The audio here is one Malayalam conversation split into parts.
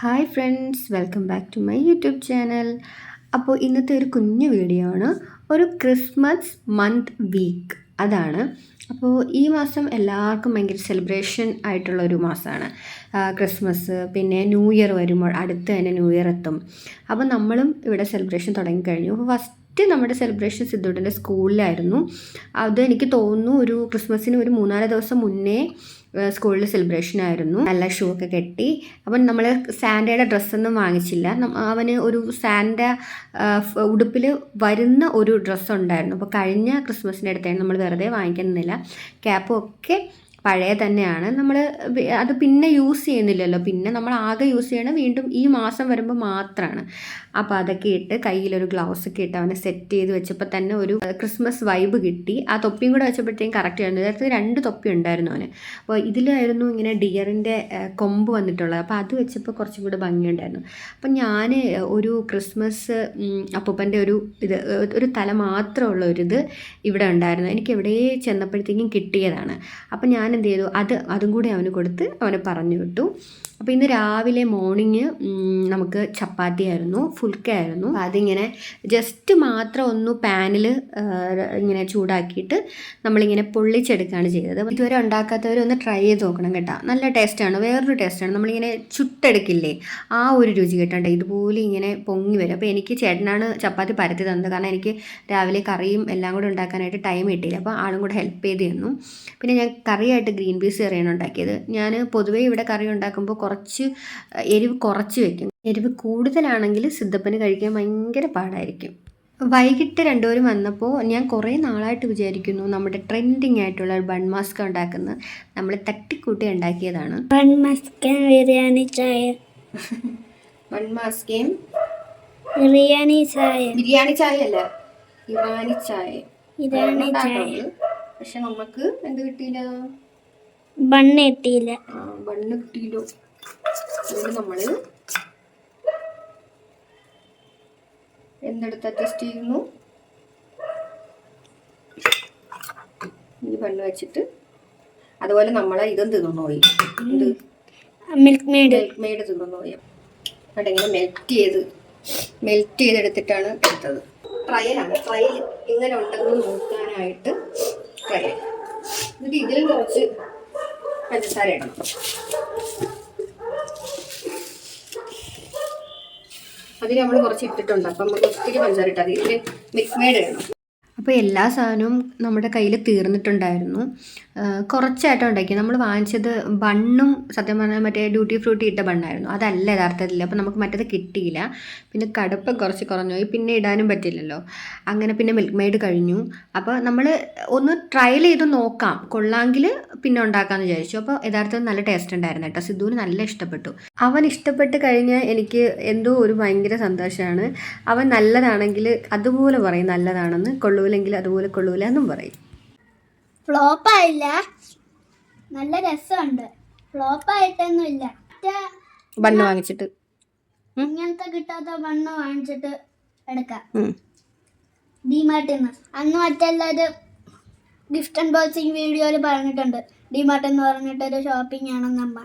Hi friends, welcome back to my YouTube channel. അപ്പോൾ ഇന്നത്തെ ഒരു കുഞ്ഞു വീഡിയോ ആണ്, ഒരു ക്രിസ്മസ് മന്ത് വീക്ക് അതാണ്. അപ്പോൾ ഈ മാസം എല്ലാവർക്കും ഭയങ്കര സെലിബ്രേഷൻ ആയിട്ടുള്ള ഒരു മാസമാണ് ക്രിസ്മസ്. പിന്നെ ന്യൂ ഇയർ വരുമ്പോൾ അടുത്ത് തന്നെ ന്യൂ ഇയർ എത്തും. അപ്പോൾ നമ്മളും ഇവിടെ സെലിബ്രേഷൻ തുടങ്ങിക്കഴിഞ്ഞു. അപ്പോൾ ഫസ്റ്റ് നമ്മുടെ സെലിബ്രേഷൻ സിദ്ധുവിൻ്റെ സ്കൂളിലായിരുന്നു. അത് എനിക്ക് തോന്നുന്നു ഒരു ക്രിസ്മസിന് ഒരു 3-4 ദിവസം മുന്നേ സ്കൂളിൽ സെലിബ്രേഷൻ ആയിരുന്നു. നല്ല ഷൂ ഒക്കെ കെട്ടി. അപ്പം നമ്മൾ സാൻഡയുടെ ഡ്രസ്സൊന്നും വാങ്ങിച്ചില്ല. അവന് ഒരു സാൻഡ ഉടുപ്പിൽ വരുന്ന ഒരു ഡ്രസ്സ് ഉണ്ടായിരുന്നു. അപ്പോൾ കഴിഞ്ഞ ക്രിസ്മസിൻ്റെ അടുത്തായിരുന്നു, നമ്മൾ വെറുതെ വാങ്ങിക്കുന്നില്ല. ക്യാപ്പും ഒക്കെ പഴയ തന്നെയാണ്. നമ്മൾ അത് പിന്നെ യൂസ് ചെയ്യുന്നില്ലല്ലോ. പിന്നെ നമ്മൾ ആകെ യൂസ് ചെയ്യണം വീണ്ടും ഈ മാസം വരുമ്പോൾ മാത്രമാണ്. അപ്പോൾ അതൊക്കെ ഇട്ട് കയ്യിലൊരു ഗ്ലൗസ് ഒക്കെ ഇട്ട് അവനെ സെറ്റ് ചെയ്ത് വെച്ചപ്പോൾ തന്നെ ഒരു ക്രിസ്മസ് വൈബ് കിട്ടി. ആ തൊപ്പിയും കൂടെ വെച്ചപ്പോഴത്തേക്കും കറക്റ്റ് ആയിരുന്നു. നേരത്തെ 2 തൊപ്പി ഉണ്ടായിരുന്നു അവന്. അപ്പോൾ ഇതിലായിരുന്നു ഇങ്ങനെ ഡിയറിൻ്റെ കൊമ്പ് വന്നിട്ടുള്ളത്. അപ്പോൾ അത് വെച്ചപ്പോൾ കുറച്ചും കൂടെ ഭംഗിയുണ്ടായിരുന്നു. അപ്പം ഞാൻ ഒരു ക്രിസ്മസ് അപ്പൂപ്പൻ്റെ ഒരു തല മാത്രമുള്ള ഒരിത് ഇവിടെ ഉണ്ടായിരുന്നു. എനിക്ക് എവിടെ ചെന്നപ്പോഴത്തേക്കും കിട്ടിയതാണ്. അപ്പം ഞാൻ എന്ത് ചെയ്തു, അതും കൂടി അവന് കൊടുത്ത് അവനെ പറഞ്ഞു വിട്ടു. അപ്പോൾ ഇന്ന് രാവിലെ മോർണിംഗ് നമുക്ക് ചപ്പാത്തി ആയിരുന്നു, ഫുൽക്കയായിരുന്നു. അതിങ്ങനെ ജസ്റ്റ് മാത്രം ഒന്ന് പാനിൽ ഇങ്ങനെ ചൂടാക്കിയിട്ട് നമ്മളിങ്ങനെ പൊള്ളിച്ചെടുക്കുകയാണ് ചെയ്തത്. ഇതുവരെ ഉണ്ടാക്കാത്തവരൊന്ന് ട്രൈ ചെയ്ത് നോക്കണം കേട്ടോ. നല്ല ടേസ്റ്റാണ്, വേറൊരു ടേസ്റ്റാണ്. നമ്മളിങ്ങനെ ചുട്ടെടുക്കില്ലേ, ആ ഒരു രുചി കേട്ടോ. ഇതുപോലെ ഇങ്ങനെ പൊങ്ങി വരും. അപ്പോൾ എനിക്ക് ചേട്ടനാണ് ചപ്പാത്തി പരത്തി തന്നത്, കാരണം എനിക്ക് രാവിലെ കറിയും എല്ലാം കൂടെ ഉണ്ടാക്കാനായിട്ട് ടൈം കിട്ടിയില്ല. അപ്പോൾ ആളും കൂടെ ഹെൽപ്പ് ചെയ്ത് തന്നു. പിന്നെ ഞാൻ കറിയായിട്ട് ഗ്രീൻ പീസ് കറിയാണ് ഉണ്ടാക്കിയത്. ഞാൻ പൊതുവേ ഇവിടെ കറി ഉണ്ടാക്കുമ്പോൾ കുറച്ച് എരിവ് കുറച്ച് വെക്കും. എരിവ് കൂടുതലാണെങ്കിൽ സിദ്ധപ്പന് കഴിക്കാൻ ഭയങ്കര പാടായിരിക്കും. വൈകിട്ട് രണ്ടുപേരും വന്നപ്പോൾ ഞാൻ കുറേ നാളായിട്ട് വിചാരിക്കുന്നു നമ്മുടെ ട്രെൻഡിങ് ആയിട്ടുള്ള ബൺ മാസ്ക ഉണ്ടാക്കുന്നത്. നമ്മൾ തട്ടിക്കൂട്ടി ഉണ്ടാക്കിയതാണ്. ബൺ മാസ്കയും ബിരിയാണി ചായ. ബൺ മാസ്കയും ബിരിയാണി ചായ. ബിരിയാണി ചായ അല്ല, ഇറാനി ചായ. ഇറാനി ചായ. പക്ഷെ നമുക്ക് എന്ത് കിട്ടിയില്ല, ബണ്ണ് കിട്ടിയില്ല. ബണ്ണ് കിട്ടിയില്ലോ. അതുകൊണ്ട് നമ്മൾ എന്തെടുത്ത് അഡ്ജസ്റ്റ് ചെയ്യുന്നു. ഈ ബണ്ണ് വെച്ചിട്ട് അതുപോലെ നമ്മളെ ഇതും തിന്നു പോയി. ഇത് മിൽക്ക് മെയ്ഡ് തിന്നു പോയി. അതെങ്ങനെ മെൽറ്റ് ചെയ്തെടുത്തിട്ടാണ് എടുത്തത്. ട്രയലാണ്. ട്രയൽ എങ്ങനെ ഉണ്ടെന്ന് നോക്കാനായിട്ട് ട്രയൽ. എന്നിട്ട് ഇതിലും കുറച്ച് പഞ്ചസാര ഇടണം. അതിൽ നമ്മൾ കുറച്ച് ഇട്ടിട്ടുണ്ട്. അപ്പം നമുക്ക് ഒത്തിരി പഞ്ചസാര ഇട്ടാൽ മതി. ഇതിൽ മിക്സ് മെയ്ഡ് ഇടണം. അപ്പോൾ എല്ലാ സാധനവും നമ്മുടെ കയ്യിൽ തീർന്നിട്ടുണ്ടായിരുന്നു. കുറച്ചായിട്ടും ഉണ്ടാക്കി. നമ്മൾ വാങ്ങിച്ചത് ബണ്ണും സത്യം പറഞ്ഞാൽ മറ്റേ ഡ്യൂട്ടി ഫ്രൂട്ടി ഇട്ട ബണ്ണായിരുന്നു. അതല്ല യഥാർത്ഥത്തിൽ. അപ്പോൾ നമുക്ക് മറ്റേത് കിട്ടിയില്ല. പിന്നെ കടുപ്പം കുറച്ച് കുറഞ്ഞു പോയി. പിന്നെ ഇടാനും പറ്റില്ലല്ലോ. അങ്ങനെ പിന്നെ മിൽക്ക് മെയ്ഡ് കഴിഞ്ഞു. അപ്പോൾ നമ്മൾ ഒന്ന് ട്രയൽ ചെയ്ത് നോക്കാം, കൊള്ളാമെങ്കിൽ പിന്നെ ഉണ്ടാക്കാമെന്ന് വിചാരിച്ചു. അപ്പോൾ യഥാർത്ഥത്തിൽ നല്ല ടേസ്റ്റ് ഉണ്ടായിരുന്നു കേട്ടോ. സിദ്ധുവിന് നല്ല ഇഷ്ടപ്പെട്ടു. അവൻ ഇഷ്ടപ്പെട്ട് കഴിഞ്ഞാൽ എനിക്ക് എന്തോ ഒരു ഭയങ്കര സന്തോഷമാണ്. അവൻ നല്ലതാണെങ്കിൽ അതുപോലെ പറയും നല്ലതാണെന്ന്, കൊള്ളൂലെങ്കിൽ അതുപോലെ കൊള്ളൂല എന്നും പറയും. ഫ്ലോപ്പായില്ല, നല്ല രസമുണ്ട്. ഫ്ലോപ്പായിട്ടൊന്നുമില്ല. ബണ്ണ് വാങ്ങിച്ചിട്ട് ഇങ്ങനത്തെ കിട്ടാത്ത ബണ്ണ് വാങ്ങിച്ചിട്ട് എടുക്കാം ഡിമാർട്ടിൽ നിന്ന്. അന്ന് മറ്റെല്ലാവരും ഗിഫ്റ്റ് അൺബോക്സിങ് വീഡിയോയിൽ പറഞ്ഞിട്ടുണ്ട്, ഡിമാർട്ട് എന്ന് പറഞ്ഞിട്ടൊരു ഷോപ്പിംഗ് ആണെന്നമ്മ.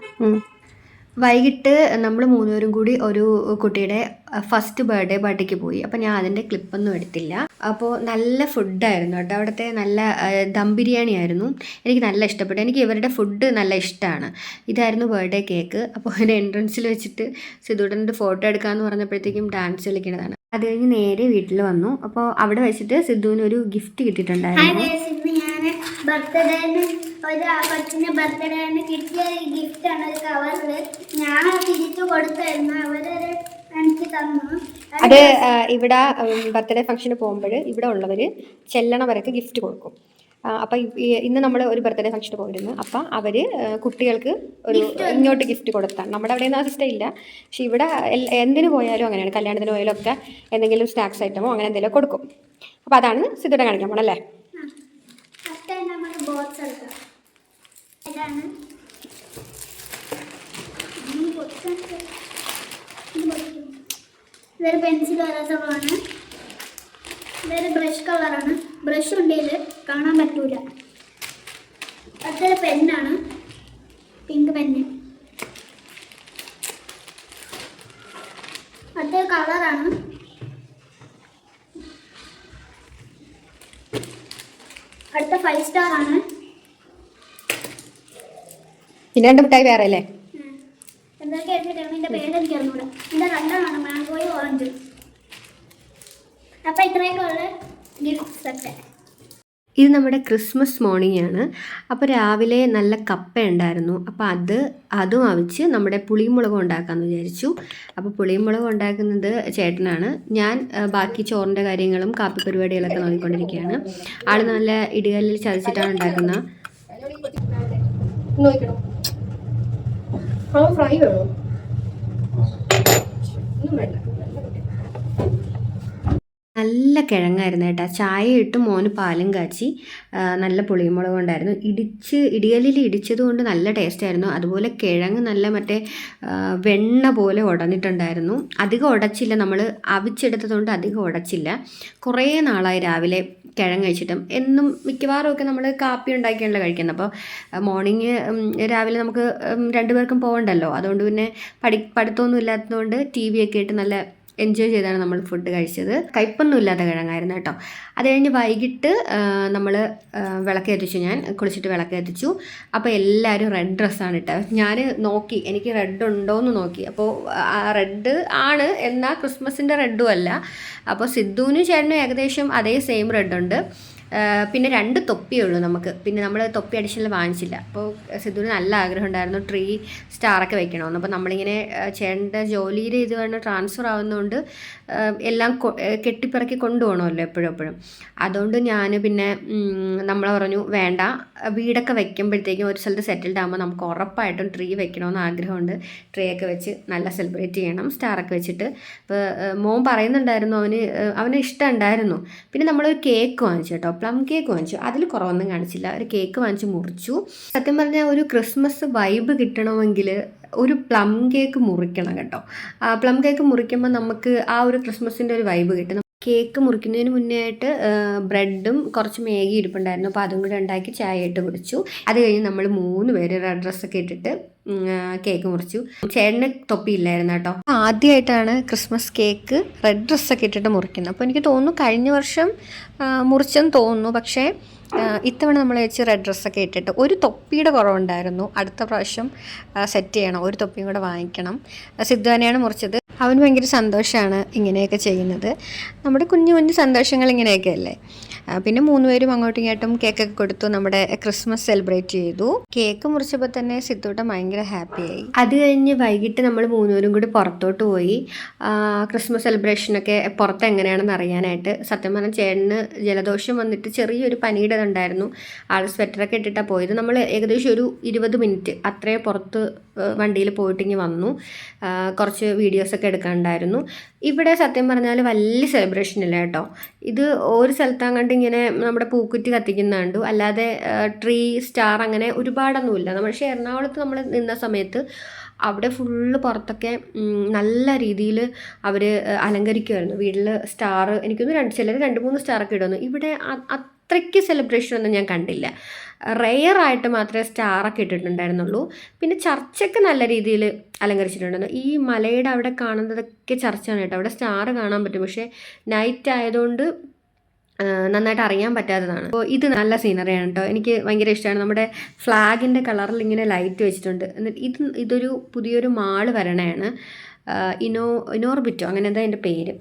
വൈകിട്ട് നമ്മൾ 3 പേരും കൂടി ഒരു കുട്ടിയുടെ ഫസ്റ്റ് ബർത്ത്ഡേ പാർട്ടിക്ക് പോയി. അപ്പോൾ ഞാൻ അതിൻ്റെ ക്ലിപ്പൊന്നും എടുത്തില്ല. അപ്പോൾ നല്ല ഫുഡായിരുന്നു കേട്ടോ. അവിടുത്തെ നല്ല ദം ബിരിയാണി ആയിരുന്നു. എനിക്ക് നല്ല ഇഷ്ടപ്പെട്ടു. എനിക്ക് ഇവരുടെ ഫുഡ് നല്ല ഇഷ്ടമാണ്. ഇതായിരുന്നു ബർത്ത്ഡേ കേക്ക്. അപ്പോൾ അതിൻ്റെ എൻട്രൻസിൽ വെച്ചിട്ട് സിദ്ധുവിൻ്റെ ഫോട്ടോ എടുക്കാമെന്ന് പറഞ്ഞപ്പോഴത്തേക്കും ഡാൻസ് കളിക്കുന്നതാണ്. അത് കഴിഞ്ഞ് നേരെ വീട്ടിൽ വന്നു. അപ്പോൾ അവിടെ വെച്ചിട്ട് സിദ്ധുവിന് ഒരു ഗിഫ്റ്റ് കിട്ടിയിട്ടുണ്ടായിരുന്നു. ബർത്ത്ഡേന് ഒരു കൊച്ചിൻ്റെ ബർത്ത്ഡേന് കിട്ടിയ ഗിഫ്റ്റാണ് ഒരു കവറില്. ഞാൻ തിരിച്ചു കൊടുത്തായിരുന്നു, അവരൊരു എനിക്ക് തന്നു. അത് ഇവിടെ ബർത്ത്ഡേ ഫംഗ്ഷന് പോകുമ്പോൾ ഇവിടെ ഉള്ളവർ ചെല്ലണവരൊക്കെ ഗിഫ്റ്റ് കൊടുക്കും. അപ്പം ഇന്ന് നമ്മൾ ഒരു ബർത്ത്ഡേ ഫംഗ്ഷന് പോയിരുന്നു. അപ്പം അവർ കുട്ടികൾക്ക് ഒരു ഇങ്ങോട്ട് ഗിഫ്റ്റ് കൊടുത്താണ്. നമ്മുടെ അവിടെ ഒന്നും ആ സിസ്റ്റം ഇല്ല. പക്ഷെ ഇവിടെ എന്തിനു പോയാലും അങ്ങനെയാണ്. കല്യാണത്തിന് പോയാലും ഒക്കെ എന്തെങ്കിലും സ്നാക്സ് ഐറ്റമോ അങ്ങനെ എന്തെങ്കിലും കൊടുക്കും. അപ്പോൾ അതാണ് സിദ്ധുടെ കാണിക്കാൻ പോണല്ലേ. ഇതൊരു പെൻസിൽ കളറാണ്. ഇതൊരു ബ്രഷ് കളറാണ്. ബ്രഷ് ഉണ്ടെങ്കിൽ കാണാൻ പറ്റൂല. അതൊരു പെന്നാണ്, പിങ്ക് പെന്ന്. 5 സ്റ്റാർ ആണ്. പിന്നെ 2 മിഠായി വേറെ അല്ലേ? എന്തൊക്കെ എഴുതിയിട്ടാണ് ഇതിന്റെ പേര് എനിക്ക് അറിഞ്ഞൂടാ. ഇതിന്റെ രണ്ടാണ് മാംഗോയും ഓറഞ്ചും. അപ്പൊ ഇത്രയൊക്കെ ഉള്ള ഗിഫ്റ്റ് സെറ്റ്. ഇത് നമ്മുടെ ക്രിസ്മസ് മോർണിംഗ് ആണ്. അപ്പോൾ രാവിലെ നല്ല കപ്പ ഉണ്ടായിരുന്നു. അപ്പോൾ അതും അവിച്ച് നമ്മുടെ പുളിമുളക് ഉണ്ടാക്കാമെന്ന് വിചാരിച്ചു. അപ്പോൾ പുളിമുളക് ഉണ്ടാക്കുന്നത് ചേട്ടനാണ്. ഞാൻ ബാക്കി ചോറിൻ്റെ കാര്യങ്ങളും കാപ്പി പരിപാടികളൊക്കെ നോക്കിക്കൊണ്ടിരിക്കുകയാണ്. ആൾ നല്ല ഇടികല്ലിൽ ചതച്ചിട്ടാണ് ഉണ്ടാക്കുന്നത്. ഫ്രൈ വേണോ? നല്ല കിഴങ്ങായിരുന്നു കേട്ടോ. ചായ ഇട്ട് മോന് പാലും കാച്ചി നല്ല പുളിമുളക് ഉണ്ടായിരുന്നു. ഇടികല്ലിൽ ഇടിച്ചത് കൊണ്ട് നല്ല ടേസ്റ്റായിരുന്നു. അതുപോലെ കിഴങ്ങ് നല്ല മറ്റേ വെണ്ണ പോലെ ഉടഞ്ഞിട്ടുണ്ടായിരുന്നു. അധികം ഉടച്ചില്ല, നമ്മൾ അവിച്ചെടുത്തതുകൊണ്ട് അധികം ഉടച്ചില്ല. കുറേ നാളായി രാവിലെ കിഴങ്ങ് കഴിച്ചിട്ടും. എന്നും മിക്കവാറും ഒക്കെ നമ്മൾ കാപ്പി ഉണ്ടാക്കിയാണല്ലോ കഴിക്കുന്നത്. അപ്പോൾ മോർണിംഗ് രാവിലെ നമുക്ക് 2 പേർക്കും പോകണ്ടല്ലോ. അതുകൊണ്ട് പിന്നെ പഠിത്തമൊന്നും ഇല്ലാത്തതുകൊണ്ട് TV ഒക്കെ ഇട്ട് നല്ല എൻജോയ് ചെയ്താണ് നമ്മൾ ഫുഡ് കഴിച്ചത്. കയ്പൊന്നും ഇല്ലാത്ത കിഴങ്ങായിരുന്നു കേട്ടോ. അത് കഴിഞ്ഞ് വൈകിട്ട് നമ്മൾ വിളക്ക് കത്തിച്ചു. ഞാൻ കുളിച്ചിട്ട് വിളക്ക് കത്തിച്ചു. അപ്പോൾ എല്ലാവരും റെഡ് ഡ്രസ്സാണ് ഇട്ടത്. ഞാൻ നോക്കി, എനിക്ക് റെഡ് ഉണ്ടോയെന്ന് നോക്കി. അപ്പോൾ റെഡ് ആണ്, എന്നാൽ ക്രിസ്മസിൻ്റെ റെഡും അല്ല. അപ്പോൾ സിദ്ധുവിനും ചേട്ടനും ഏകദേശം അതേ സെയിം റെഡുണ്ട്. പിന്നെ 2 തൊപ്പിയേ ഉള്ളൂ നമുക്ക്. പിന്നെ നമ്മൾ തൊപ്പി അഡീഷണൽ വാങ്ങിച്ചില്ല. അപ്പോൾ സിദ്ധുവിന് നല്ല ആഗ്രഹം ഉണ്ടായിരുന്നു 3 സ്റ്റാറൊക്കെ വെക്കണമെന്ന്. അപ്പോൾ നമ്മളിങ്ങനെ ചേട്ടൻ്റെ ജോലിയിൽ ഇത് വേണം ട്രാൻസ്ഫർ ആവുന്നതുകൊണ്ട് എല്ലാം കെട്ടിപ്പിറക്കി കൊണ്ടുപോകണമല്ലോ എപ്പോഴും. അതുകൊണ്ട് ഞാൻ പിന്നെ നമ്മൾ പറഞ്ഞു വേണ്ട, വീടൊക്കെ വെക്കുമ്പോഴത്തേക്കും ഒരു സ്ഥലത്ത് സെറ്റിൽഡ് ആകുമ്പോൾ നമുക്ക് ഉറപ്പായിട്ടും ട്രീ വെക്കണമെന്ന് ആഗ്രഹമുണ്ട്. ട്രീ ഒക്കെ വെച്ച് നല്ല സെലിബ്രേറ്റ് ചെയ്യണം സ്റ്റാറൊക്കെ വെച്ചിട്ട്. അപ്പോൾ മോൻ പറയുന്നുണ്ടായിരുന്നു, അവന് ഇഷ്ടമുണ്ടായിരുന്നു. പിന്നെ നമ്മളൊരു കേക്ക് വാങ്ങിച്ചു കേട്ടോ, പ്ലം കേക്ക് വാങ്ങിച്ചു. അതിൽ കുറവൊന്നും കാണിച്ചില്ല. ഒരു കേക്ക് വാങ്ങിച്ച് മുറിച്ചു. സത്യം പറഞ്ഞാൽ ഒരു ക്രിസ്മസ് വൈബ് കിട്ടണമെങ്കിൽ ഒരു പ്ലം കേക്ക് മുറിക്കണം കേട്ടോ. പ്ലം കേക്ക് മുറിക്കുമ്പോൾ നമുക്ക് ആ ഒരു ക്രിസ്മസിൻ്റെ ഒരു വൈബ് കിട്ടും. കേക്ക് മുറിക്കുന്നതിന് മുന്നേ ആയിട്ട് ബ്രെഡും കുറച്ച് മാഗി ഇരിപ്പുണ്ടായിരുന്നു. അപ്പോൾ അതും കൂടെ ഉണ്ടാക്കി ചായ ഇട്ട് കുടിച്ചു. അത് കഴിഞ്ഞ് നമ്മൾ 3 പേര് റെഡ് ഡ്രസ്സൊക്കെ ഇട്ടിട്ട് കേക്ക് മുറിച്ചു. ചേട്ടന് തൊപ്പിയില്ലായിരുന്നു കേട്ടോ. ആദ്യമായിട്ടാണ് ക്രിസ്മസ് കേക്ക് റെഡ് ഡ്രസ്സൊക്കെ ഇട്ടിട്ട് മുറിക്കുന്നത്. അപ്പോൾ എനിക്ക് തോന്നുന്നു കഴിഞ്ഞ വർഷം മുറിച്ചെന്ന് തോന്നുന്നു. പക്ഷേ ഇത്തവണ നമ്മൾ വെച്ച് റെഡ് ഡ്രസ്സൊക്കെ ഇട്ടിട്ട് ഒരു തൊപ്പിയുടെ കുറവുണ്ടായിരുന്നു. അടുത്ത പ്രാവശ്യം സെറ്റ് ചെയ്യണം, ഒരു തൊപ്പിയും കൂടെ വാങ്ങിക്കണം. സിദ്ധു തന്നെയാണ് മുറിച്ചത്. അവന് ഭയങ്കര സന്തോഷമാണ് ഇങ്ങനെയൊക്കെ ചെയ്യുന്നത്. നമ്മുടെ കുഞ്ഞു സന്തോഷങ്ങൾ ഇങ്ങനെയൊക്കെ അല്ലേ. പിന്നെ 3 പേരും അങ്ങോട്ടും ഇങ്ങോട്ടും കേക്കൊക്കെ കൊടുത്തു. നമ്മുടെ ക്രിസ്മസ് സെലിബ്രേറ്റ് ചെയ്തു. കേക്ക് മുറിച്ചപ്പോൾ തന്നെ സിദ്ധൂട്ടൻ ഭയങ്കര ഹാപ്പിയായി. അത് കഴിഞ്ഞ് വൈകിട്ട് നമ്മൾ 3 പേരും കൂടി പുറത്തോട്ട് പോയി. ക്രിസ്മസ് സെലിബ്രേഷനൊക്കെ പുറത്ത് എങ്ങനെയാണെന്ന് അറിയാനായിട്ട്. സത്യം പറഞ്ഞാൽ ചേട്ടന് ജലദോഷം വന്നിട്ട് ചെറിയൊരു പനിയുടെ ഉണ്ടായിരുന്നു. ആൾ സ്വെറ്ററൊക്കെ ഇട്ടിട്ടാണ് പോയത്. നമ്മൾ ഏകദേശം ഒരു 20 മിനിറ്റ് അത്രയും പുറത്ത് വണ്ടിയിൽ പോയിട്ടിങ്ങി വന്നു. കുറച്ച് വീഡിയോസൊക്കെ എടുക്കാനുണ്ടായിരുന്നു. ഇവിടെ സത്യം പറഞ്ഞാൽ വലിയ സെലിബ്രേഷൻ ഇല്ല കേട്ടോ. ഇത് ഒരു സ്ഥലത്തങ്ങാണ്ട് ഇങ്ങനെ നമ്മുടെ പൂക്കുറ്റി കത്തിക്കുന്ന കണ്ടു. അല്ലാതെ ട്രീ സ്റ്റാർ അങ്ങനെ ഒരുപാടൊന്നുമില്ല. പക്ഷേ എറണാകുളത്ത് നമ്മൾ നിന്ന സമയത്ത് അവിടെ ഫുള്ള് പുറത്തൊക്കെ നല്ല രീതിയിൽ അവർ അലങ്കരിക്കുമായിരുന്നു. വീട്ടിൽ സ്റ്റാർ എനിക്കൊന്ന് ചിലർ 2-3 സ്റ്റാറൊക്കെ ഇടുന്നു. ഇവിടെ അത്രയ്ക്ക് സെലിബ്രേഷൻ ഒന്നും ഞാൻ കണ്ടില്ല. റെയറായിട്ട് മാത്രമേ സ്റ്റാറൊക്കെ ഇട്ടിട്ടുണ്ടായിരുന്നുള്ളൂ. പിന്നെ ചർച്ചൊക്കെ നല്ല രീതിയിൽ അലങ്കരിച്ചിട്ടുണ്ടായിരുന്നു. ഈ മലയുടെ അവിടെ കാണുന്നതൊക്കെ ചർച്ചാണ് കേട്ടോ. അവിടെ സ്റ്റാർ കാണാൻ പറ്റും. പക്ഷേ നൈറ്റ് ആയതുകൊണ്ട് നന്നായിട്ട് അറിയാൻ പറ്റാത്തതാണ്. അപ്പോൾ ഇത് നല്ല സീനറിയാണ് കേട്ടോ. എനിക്ക് ഭയങ്കര ഇഷ്ടമാണ്. നമ്മുടെ ഫ്ലാഗിൻ്റെ കളറിൽ ഇങ്ങനെ ലൈറ്റ് വെച്ചിട്ടുണ്ട്. എന്നിട്ട് ഇതൊരു പുതിയൊരു മാള് വരണയാണ്. ഇനോർബിറ്റോ അങ്ങനെ എന്താ അതിൻ്റെ പേര്.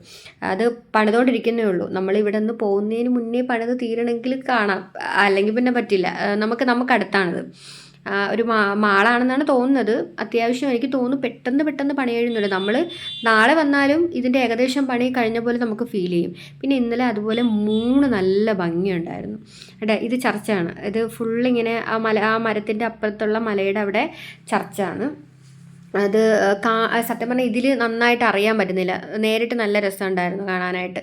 അത് പണിതുകൊണ്ടിരിക്കുന്നേ ഉള്ളൂ. നമ്മളിവിടെ നിന്ന് പോകുന്നതിന് മുന്നേ പണിത് തീരണമെങ്കിൽ കാണാം, അല്ലെങ്കിൽ പിന്നെ പറ്റില്ല. നമുക്ക് അടുത്താണത്. ഒരു മാളാണെന്നാണ് തോന്നുന്നത്. അത്യാവശ്യം എനിക്ക് തോന്നുന്നു പെട്ടെന്ന് പണി കഴിയുന്നുണ്ട്. നമ്മൾ നാളെ വന്നാലും ഇതിൻ്റെ ഏകദേശം പണി കഴിഞ്ഞ പോലെ നമുക്ക് ഫീൽ ചെയ്യും. പിന്നെ ഇന്നലെ അതുപോലെ 3 നല്ല ഭംഗിയുണ്ടായിരുന്നു കേട്ടോ. ഇത് ചർച്ചാണ്. ഇത് ഫുള്ളിങ്ങനെ ആ മരത്തിൻ്റെ അപ്പുറത്തുള്ള മലയുടെ അവിടെ ചർച്ചാണ്. അത് സത്യം പറഞ്ഞാൽ ഇതിൽ നന്നായിട്ട് അറിയാൻ പറ്റുന്നില്ല. നേരിട്ട് നല്ല രസമുണ്ടായിരുന്നു കാണാനായിട്ട്.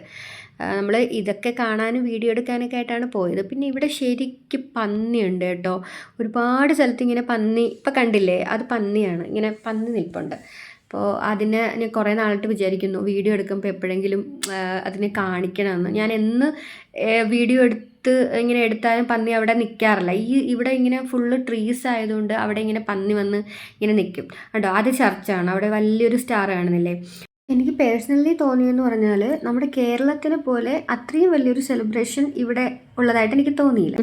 നമ്മൾ ഇതൊക്കെ കാണാനും വീഡിയോ എടുക്കാനൊക്കെ ആയിട്ടാണ് പോയത്. പിന്നെ ഇവിടെ ശരിക്കും പന്നിയുണ്ട് കേട്ടോ. ഒരുപാട് സ്ഥലത്ത് ഇങ്ങനെ പന്നി, ഇപ്പം കണ്ടില്ലേ, അത് പന്നിയാണ്. ഇങ്ങനെ പന്നി നിൽപ്പുണ്ട്. അപ്പോൾ അതിനെ ഞാൻ കുറേ നാളായിട്ട് വിചാരിക്കുന്നു വീഡിയോ എടുക്കുമ്പോൾ എപ്പോഴെങ്കിലും അതിനെ കാണിക്കണമെന്ന്. ഞാൻ എന്ന് വീഡിയോ ഇങ്ങനെ എടുത്താലും പന്നി അവിടെ നിൽക്കാറില്ല. ഇവിടെ ഇങ്ങനെ ഫുള്ള് ട്രീസ് ആയതുകൊണ്ട് അവിടെ ഇങ്ങനെ പന്നി വന്ന് ഇങ്ങനെ നിൽക്കും കേട്ടോ. അത് ചർച്ചാണ്. അവിടെ വലിയൊരു സ്റ്റാർ കാണുന്നില്ലേ. എനിക്ക് പേഴ്സണലി തോന്നിയെന്ന് പറഞ്ഞാൽ നമ്മുടെ കേരളത്തിനെ പോലെ അത്രയും വലിയൊരു സെലിബ്രേഷൻ ഇവിടെ ഉള്ളതായിട്ട് എനിക്ക് തോന്നിയില്ല.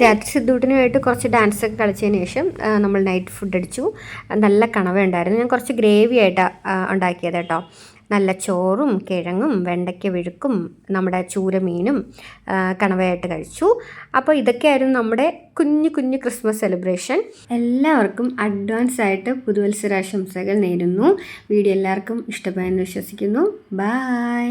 രാത്രി സിദ്ധൂട്ടിനുമായിട്ട് കുറച്ച് ഡാൻസൊക്കെ കളിച്ചതിന് ശേഷം നമ്മൾ നൈറ്റ് ഫുഡ് അടിച്ചു. നല്ല കണവ ഉണ്ടായിരുന്നു. ഞാൻ കുറച്ച് ഗ്രേവി ആയിട്ടാണ് ഉണ്ടാക്കിയത് കേട്ടോ. നല്ല ചോറും കിഴങ്ങും വെണ്ടയ്ക്ക വിഴുക്കും നമ്മുടെ ചൂരമീനും കണവയായിട്ട് കഴിച്ചു. അപ്പോൾ ഇതൊക്കെയായിരുന്നു നമ്മുടെ കുഞ്ഞു കുഞ്ഞു ക്രിസ്മസ് സെലിബ്രേഷൻ. എല്ലാവർക്കും അഡ്വാൻസ് ആയിട്ട് പുതുവത്സരാശംസകൾ നേരുന്നു. വീഡിയോ എല്ലാവർക്കും ഇഷ്ടമായെന്ന് വിശ്വസിക്കുന്നു. ബൈ.